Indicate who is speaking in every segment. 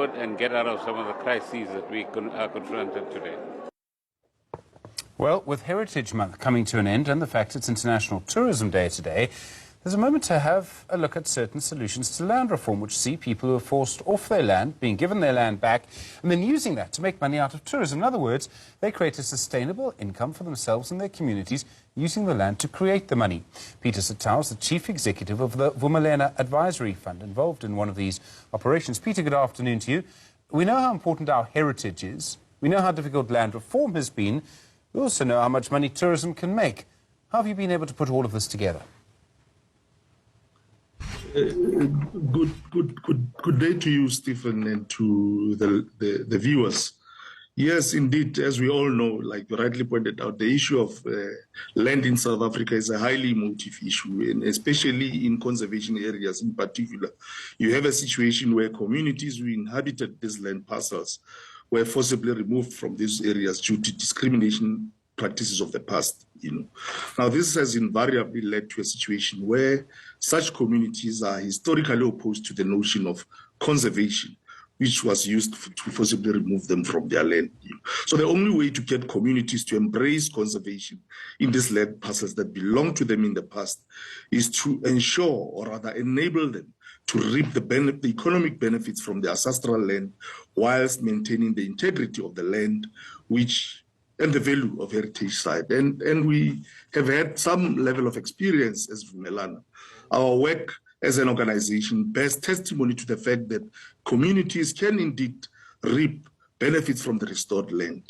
Speaker 1: forward and get out of some of the crises that we are confronted today.
Speaker 2: Well, with Heritage Month coming to an end and the fact it's International Tourism Day today, there's a moment to have a look at certain solutions to land reform, which see people who are forced off their land, being given their land back, and then using that to make money out of tourism. In other words, they create a sustainable income for themselves and their communities, using the land to create the money. Peter Setou is the Chief Executive of the Vumelana Advisory Fund, involved in one of these operations. Peter, good afternoon to you. We know how important our heritage is. We know how difficult land reform has been. We also know how much money tourism can make. How have you been able to put all of this together?
Speaker 3: Good day to you, Stephen, and to the viewers. Yes, indeed, as we all know, like you rightly pointed out, the issue of land in South Africa is a highly emotive issue, and especially in conservation areas in particular. You have a situation where communities who inhabited these land parcels were forcibly removed from these areas due to discrimination practices of the past. Now, this has invariably led to a situation where such communities are historically opposed to the notion of conservation, which was used to forcibly remove them from their land. So the only way to get communities to embrace conservation in these land parcels that belong to them in the past is to ensure, or rather enable them, to reap the economic benefits from the ancestral land whilst maintaining the integrity of the land and the value of heritage site. And we have had some level of experience as Vumelana. Our work as an organization bears testimony to the fact that communities can indeed reap benefits from the restored land.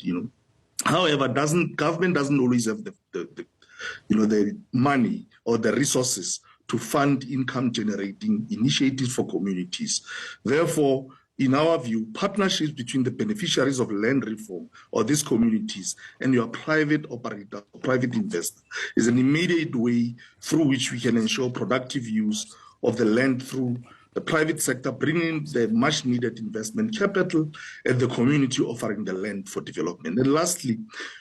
Speaker 3: However, government doesn't always have the money or the resources to fund income-generating initiatives for communities. Therefore, in our view, partnerships between the beneficiaries of land reform or these communities and your private operator, private investor, is an immediate way through which we can ensure productive use of the land through the private sector, bringing the much-needed investment capital and the community offering the land for development. And lastly,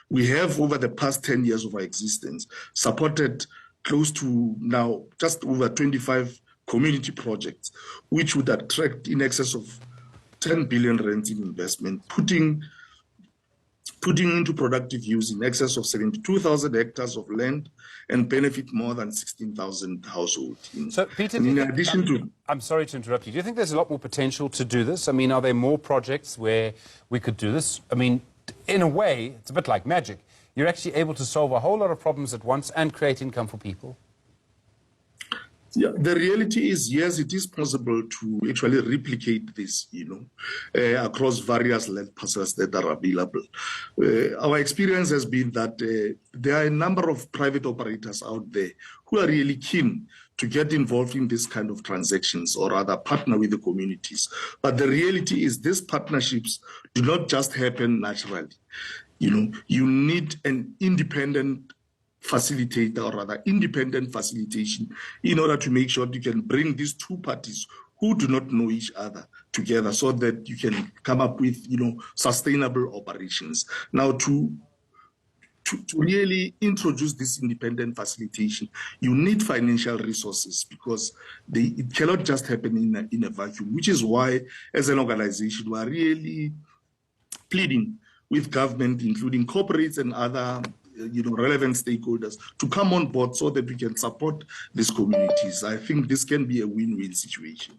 Speaker 3: we have, over the past 10 years of our existence, supported close to now just over 25 community projects, which would attract in excess of 10 billion rands in investment, putting into productive use in excess of 72,000 hectares of land and benefit more than 16,000 households.
Speaker 2: So, Peter,
Speaker 3: in addition to...
Speaker 2: I'm sorry to interrupt you. Do you think there's a lot more potential to do this? I mean, are there more projects where we could do this? I mean, in a way, it's a bit like magic. You're actually able to solve a whole lot of problems at once and create income for people.
Speaker 3: Yeah, the reality is, yes, it is possible to actually replicate this, across various land parcels that are available. Our experience has been that there are a number of private operators out there who are really keen to get involved in this kind of transactions, or rather partner with the communities. But the reality is these partnerships do not just happen naturally. You need an independent facilitator, or rather independent facilitation, in order to make sure you can bring these two parties who do not know each other together so that you can come up with, sustainable operations. Now, to really introduce this independent facilitation, you need financial resources, because it cannot just happen in a vacuum, which is why, as an organization, we are really pleading with government, including corporates and other relevant stakeholders, to come on board so that we can support these communities. I think this can be a win-win situation.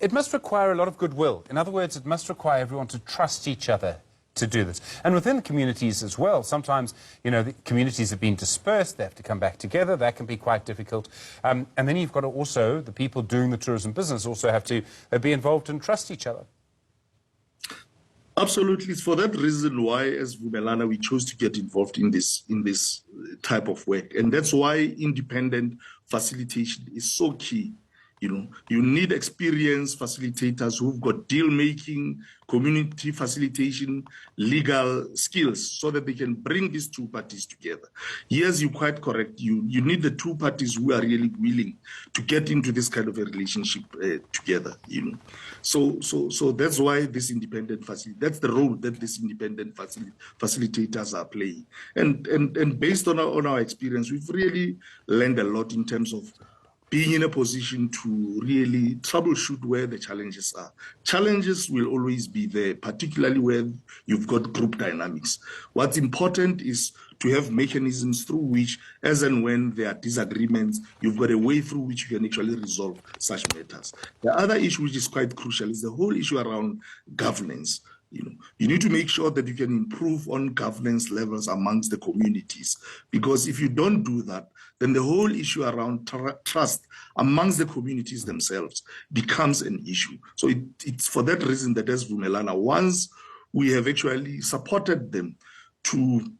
Speaker 2: It must require a lot of goodwill. In other words, it must require everyone to trust each other to do this. And within the communities as well, sometimes, the communities have been dispersed, they have to come back together, that can be quite difficult. And then you've got to also, the people doing the tourism business also have to be involved and trust each other.
Speaker 3: Absolutely. It's for that reason why, as Vumelana, we chose to get involved in this type of work. And that's why independent facilitation is so key. You need experienced facilitators who've got deal-making, community facilitation, legal skills, so that they can bring these two parties together. Yes, you're quite correct. You need the two parties who are really willing to get into this kind of a relationship together. So that's why this independent that's the role that these independent facilitators are playing. And based on our experience, we've really learned a lot in terms of being in a position to really troubleshoot where the challenges are. Challenges will always be there, particularly where you've got group dynamics. What's important is to have mechanisms through which, as and when there are disagreements, you've got a way through which you can actually resolve such matters. The other issue which is quite crucial is the whole issue around governance. You need to make sure that you can improve on governance levels amongst the communities, because if you don't do that, then the whole issue around trust amongst the communities themselves becomes an issue. So it's for that reason that as Vumelana, once we have actually supported them to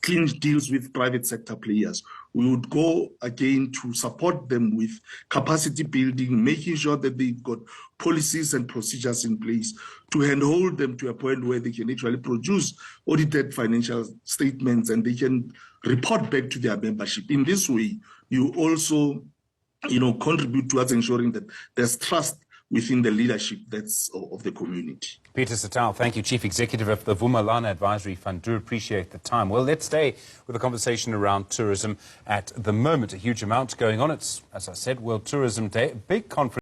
Speaker 3: clinch deals with private sector players, we would go again to support them with capacity building, making sure that they've got policies and procedures in place to handhold them to a point where they can actually produce audited financial statements and they can report back to their membership. In this way, you also, contribute towards ensuring that there's trust within the leadership that's of the community.
Speaker 2: Peter Setou, thank you, Chief Executive of the Vumelana Advisory Fund. Do appreciate the time. Well, let's stay with the conversation around tourism at the moment. A huge amount going on. It's, as I said, World Tourism Day, a big conference.